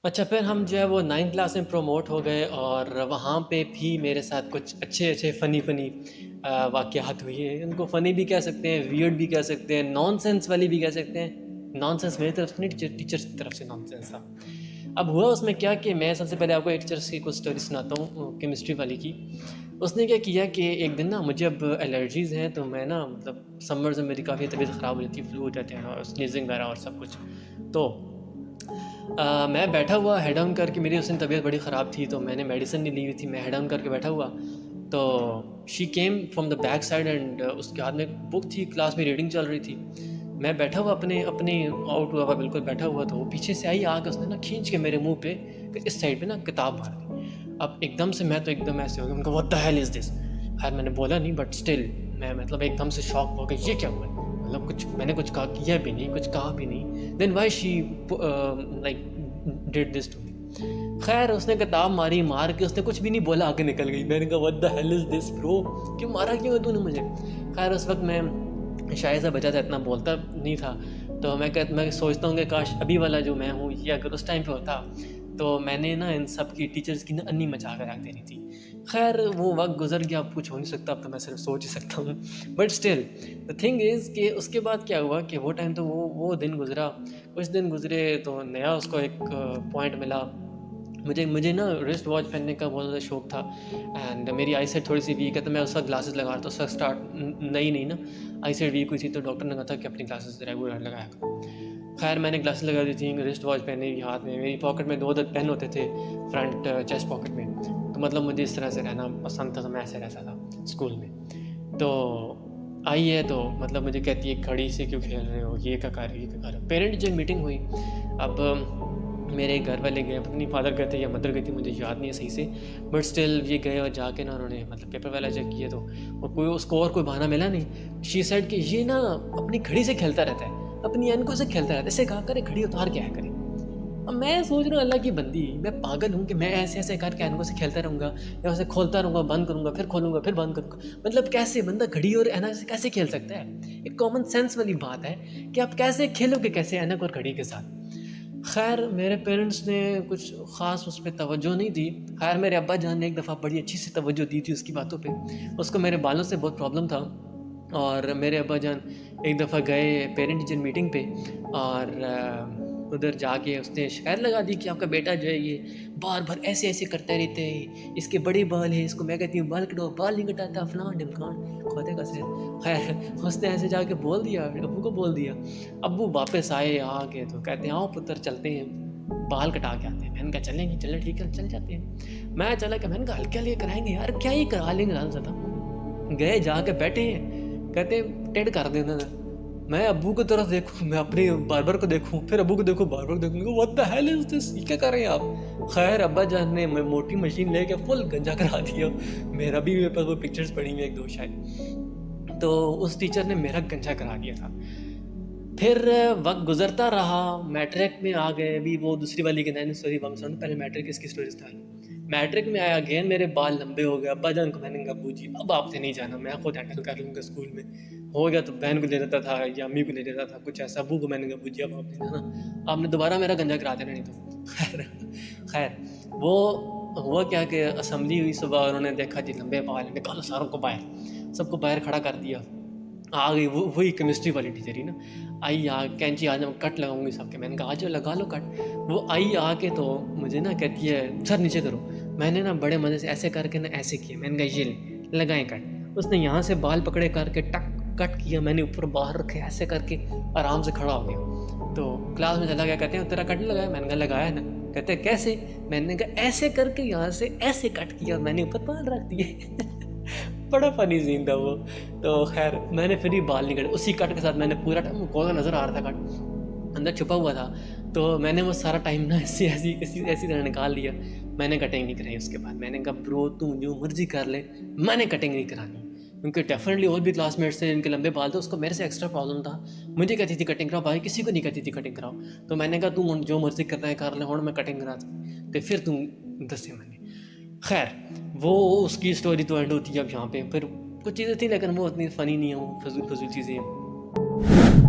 अच्छा, फिर हम जो है वो 9th क्लास में प्रमोट हो गए और वहाँ पे भी मेरे साथ कुछ अच्छे-अच्छे फ़नी वाक़यात हुए। उनको फ़नी भी कह सकते हैं, वियर्ड भी कह सकते हैं, नॉनसेंस वाली भी कह सकते हैं। नॉनसेंस मेरी तरफ से नहीं, टीचर्स की तरफ से नॉनसेंस था। अब हुआ उसमें क्या कि मैं सबसे पहले आपको एक टीचर्स की कुछ स्टोरी सुनाता हूँ केमिस्ट्री वाली की। उसने क्या किया कि एक दिन ना मुझे अब एलर्जीज़ हैं, तो मैं ना मतलब समर्स में मेरी काफ़ी तबीयत ख़राब हो जाती है, फ्लू हो जाते हैं और स्नीज़िंग वगैरह और सब कुछ। तो मैं बैठा हुआ हेड डाउन करके, मेरी उस दिन तबीयत बड़ी ख़राब थी तो मैंने मेडिसिन नहीं ली हुई थी, मैं हेड डाउन करके बैठा हुआ। तो she came from the back side and उसके हाथ में एक बुक थी, क्लास में रीडिंग चल रही थी। मैं बैठा हुआ अपने अपने आउट हुआ हुआ बिल्कुल बैठा हुआ, तो वो पीछे से आई आके उसने ना खींच के मेरे मुंह पे इस साइड पे ना किताब मार दी। अब एकदम से मैं तो एकदम ऐसे हो गया, उनको what the hell is this. खैर मैंने बोला नहीं, बट स्टिल मैं मतलब एकदम से शॉक हो गया, ये क्या हुआ? मतलब कुछ मैंने कुछ कहा किया भी नहीं, कुछ कहा भी नहीं। Then why she like did this to me. खैर उसने किताब मारी, मार के उसने कुछ भी नहीं बोला, आगे निकल गई। मैंने कहा what the hell is this bro, क्यों मारा क्यों है तूने मुझे? खैर उस वक्त मैं शायद सा बचा था, इतना बोलता नहीं था। तो मैं सोचता हूँ कि काश अभी वाला जो मैं हूँ ये अगर उस टाइम पे होता तो मैंने ना इन सब की टीचर्स की ना अन्नी मचा कर रख देनी थी। खैर वो वक्त गुजर गया, अब कुछ हो नहीं सकता, अब तो मैं सिर्फ सोच ही सकता हूँ। But still the thing is कि उसके बाद क्या हुआ कि वो टाइम तो वो दिन गुजरा। कुछ दिन गुजरे तो नया उसको एक पॉइंट मिला। मुझे मुझे ना रिस्ट वॉच पहनने का बहुत ज़्यादा शौक था एंड मेरी आई साइट थोड़ी सी वीक है, तो मैं उस वक्त ग्लासेस लगा रहा था। उस वक्त स्टार्ट नई नई ना आई साइट वीक हुई थी, तो डॉक्टर ने कहा था कि अपनी ग्लासेस रेगुलर लगाया करो। खैर मैंने ग्लासेस लगा दी थी, रिस्ट वॉच पहनी हुई हाथ में, मेरी पॉकेट में 2 पेन होते थे फ्रंट चेस्ट पॉकेट में। तो मतलब मुझे इस तरह से रहना पसंद था, तो मैं ऐसे रहता था स्कूल में। तो आई है तो मतलब मुझे कहती है घड़ी से क्यों खेल रहे हो, ये क्या कर रहे हो, ये क्या कर रहे हो। पेरेंट जो मीटिंग हुई, अब मेरे घर वाले गए, पता नहीं फादर गए थे या मदर गई थी, मुझे याद नहीं है सही से। बट स्टिल ये गए और जाके ना उन्होंने मतलब पेपर वाला चेक किया, तो और कोई उसको और कोई बहाना मिला नहीं। शी सेड कि ये ना अपनी घड़ी से खेलता रहता है, अपनी अनकों से खेलता रहता है, इसे कहा करे घड़ी उतार के आया करे। अब मैं सोच रहा हूँ अल्लाह की बंदी, मैं पागल हूँ कि मैं ऐसे ऐसे करके अनकों से खेलता रहूँगा या उसे खोलता रहूँगा, बंद करूँगा, फिर खोलूँगा, फिर बंद करूँगा। मतलब कैसे बंदा घड़ी और ऐनक से कैसे खेल सकता है? एक कॉमन सेंस वाली बात है कि आप कैसे खेलोगे, कैसे ऐनक और घड़ी के साथ। खैर मेरे पेरेंट्स ने कुछ ख़ास उस पे तवज्जो नहीं दी। खैर मेरे अब्बा जान ने एक दफ़ा बड़ी अच्छी सी तवज्जो दी थी उसकी बातों पे। उसको मेरे बालों से बहुत प्रॉब्लम था और मेरे अब्बा जान एक दफ़ा गए पेरेंट टीचर मीटिंग पे और उधर जाके उसने शिकायत लगा दी कि आपका बेटा जो है ये बार-बार ऐसे-ऐसे करता रहता है, इसके बड़े बाल हैं, इसको मैं कहती हूँ बाल कटवाओ, बाल नहीं कटाता, फलान-ढिमकान, खोते का सिर। खैर उसने ऐसे जाके बोल दिया, अब्बू को बोल दिया। अब्बू वापस आए आके तो कहते हैं आओ पुत्र चलते हैं, बाल कटा के आते हैं। मैंने कहा चलेंगे, चलो ठीक है चल जाते हैं। मैं चला क्या, मैंने कहा हल्के हल्के कराएंगे यार, क्या ही करा लेंगे ज़्यादा से ज़्यादा। गए जाके बैठे हैं, कहते टेढ़ कर देना। मैं अब्बू की तरफ देखूँ, मैं अपने बार्बर को देखूँ, फिर अब्बू को देखूँ, बार्बर को देखूँ, what the hell is this, ये क्या कर रहे हैं आप? खैर अब्बा जान ने मोटी मशीन लेके फुल गंजा करा दिया। मेरा भी मेरे पास वो पिक्चर्स पड़ी हुई हैं 1-2 शायद। तो उस टीचर ने मेरा गंजा करा दिया था। फिर वक़्त गुज़रता रहा, मैट्रिक में आ गए। अभी वो दूसरी वाली की नैनी स्टोरी बम सुनो, पहले मैट्रिक इसकी स्टोरी सुना लूँ। मैट्रिक में आया, अगेन मेरे बाल लंबे हो गए। अब्बा जान को मैंने कहा अब्बू जी अब आपसे नहीं जाना, मैं खुद हैंडल कर लूँगा स्कूल में। हो गया तो बहन को ले जाता था या अम्मी को ले जाता था, कुछ ऐसा। अब्बू को मैंने कहा अब्बू जी अब आप नहीं जाना, आपने दोबारा मेरा गंजा करा देना नहीं तो। खैर वो हुआ क्या कि असेंबली हुई सुबह, उन्होंने देखा जी लंबे बाल, निकालो सारों को बाहर। सबको बाहर खड़ा कर दिया। आ गई वो वही केमिस्ट्री वाली टीचर ही ना, आई आ कैंची आज मैं कट लगाऊंगी सबके। मैंने कहा आज लगा लो कट। वो आई आके तो मुझे ना कहती है सर नीचे करो। मैंने ना बड़े मज़े से ऐसे करके ना ऐसे किया, मैंने कहा ये ले लगाएं कट। उसने यहाँ से बाल पकड़े करके टक कट किया, मैंने ऊपर बाहर रखे, ऐसे करके आराम से खड़ा हो गया। तो क्लास में चला गया, कहते हैं तेरा कट नहीं लगाया? मैंने कहा लगाया ना। कहते हैं कैसे? मैंने कहा ऐसे करके यहाँ से ऐसे कट किया, मैंने ऊपर बाल रख दिए। बड़ा फनी सीन था वो। तो खैर मैंने फिर ही बाल नहीं कटे, उसी कट के साथ मैंने पूरा टाइम कौन नज़र आ रहा था कट अंदर छुपा हुआ था, तो मैंने वो सारा टाइम ना ऐसी तरह निकाल लिया। मैंने कटिंग नहीं कराई उसके बाद। मैंने कहा ब्रो तू जो मर्जी कर ले, मैंने कटिंग नहीं करानी। क्योंकि डेफिनेटली और भी क्लासमेट्स थे जिनके लंबे बाल थे, उसको मेरे से एक्स्ट्रा प्रॉब्लम था। मुझे कहती थी कटिंग कराओ, भाई किसी को नहीं कहती थी कटिंग कराओ। तो मैंने कहा तू जो मर्जी करना है कर ले, हुण मैं कटिंग करा दी तो फिर तू दसे मैंने। खैर वो उसकी स्टोरी तो एंड होती है अब यहाँ पे। फिर कुछ चीज़ें थी लेकिन वो उतनी फ़नी नहीं है, वो फजूल फजूल चीज़ें हैं।